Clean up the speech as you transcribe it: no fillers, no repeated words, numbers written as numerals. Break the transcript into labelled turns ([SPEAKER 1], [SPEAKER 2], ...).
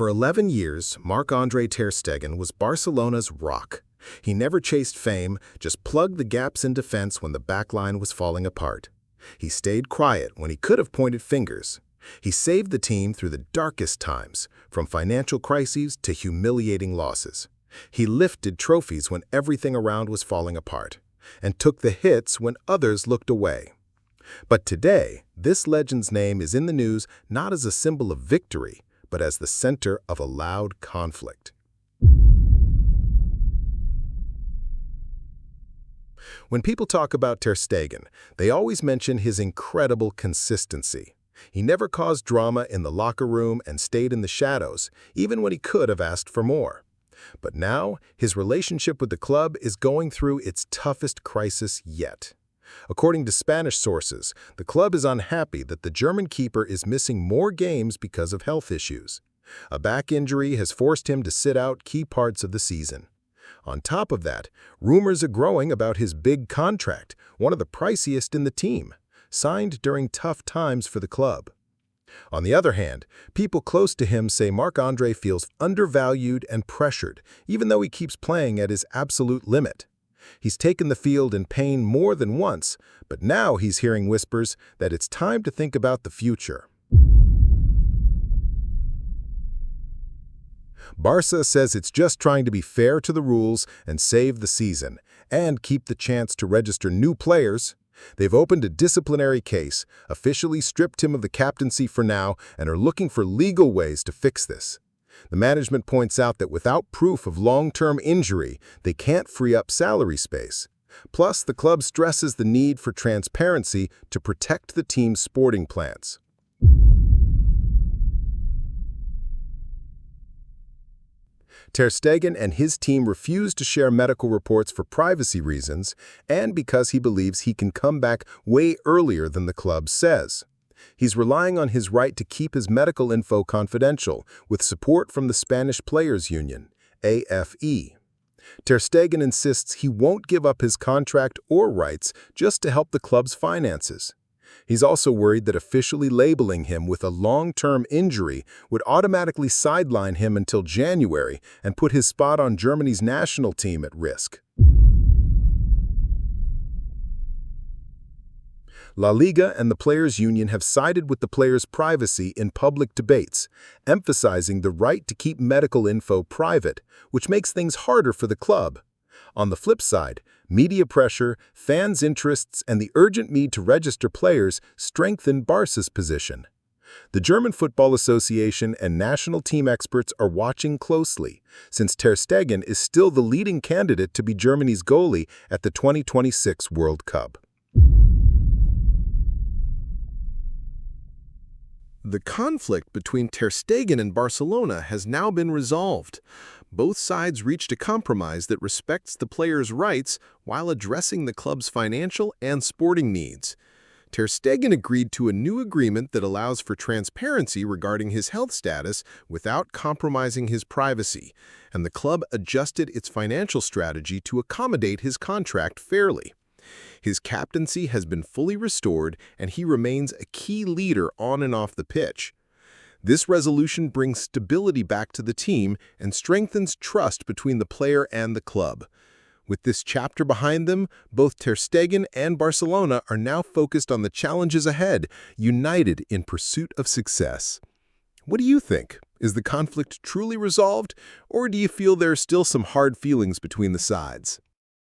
[SPEAKER 1] For 11 years, Marc-André Ter Stegen was Barcelona's rock. He never chased fame, just plugged the gaps in defense when the backline was falling apart. He stayed quiet when he could have pointed fingers. He saved the team through the darkest times, from financial crises to humiliating losses. He lifted trophies when everything around was falling apart, and took the hits when others looked away. But today, this legend's name is in the news not as a symbol of victory, but as the center of a loud conflict. When people talk about Ter Stegen, they always mention his incredible consistency. He never caused drama in the locker room and stayed in the shadows, even when he could have asked for more. But now, his relationship with the club is going through its toughest crisis yet. According to Spanish sources, the club is unhappy that the German keeper is missing more games because of health issues. A back injury has forced him to sit out key parts of the season. On top of that, rumors are growing about his big contract, one of the priciest in the team, signed during tough times for the club. On the other hand, people close to him say Marc-André feels undervalued and pressured, even though he keeps playing at his absolute limit. He's taken the field in pain more than once, but now he's hearing whispers that it's time to think about the future. Barca says it's just trying to be fair to the rules and save the season, and keep the chance to register new players. They've opened a disciplinary case, officially stripped him of the captaincy for now, and are looking for legal ways to fix this. The management points out that without proof of long-term injury, they can't free up salary space. Plus, the club stresses the need for transparency to protect the team's sporting plans. Ter Stegen and his team refuse to share medical reports for privacy reasons and because he believes he can come back way earlier than the club says. He's relying on his right to keep his medical info confidential, with support from the Spanish Players Union, AFE. Ter Stegen insists he won't give up his contract or rights just to help the club's finances. He's also worried that officially labeling him with a long-term injury would automatically sideline him until January and put his spot on Germany's national team at risk. La Liga and the Players Union have sided with the players' privacy in public debates, emphasizing the right to keep medical info private, which makes things harder for the club. On the flip side, media pressure, fans' interests, and the urgent need to register players strengthen Barca's position. The German Football Association and national team experts are watching closely, since Ter Stegen is still the leading candidate to be Germany's goalie at the 2026 World Cup. The conflict between Ter Stegen and Barcelona has now been resolved. Both sides reached a compromise that respects the player's rights while addressing the club's financial and sporting needs. Ter Stegen agreed to a new agreement that allows for transparency regarding his health status without compromising his privacy, and the club adjusted its financial strategy to accommodate his contract fairly. His captaincy has been fully restored, and he remains a key leader on and off the pitch. This resolution brings stability back to the team and strengthens trust between the player and the club. With this chapter behind them, both Ter Stegen and Barcelona are now focused on the challenges ahead, united in pursuit of success. What do you think? Is the conflict truly resolved, or do you feel there are still some hard feelings between the sides?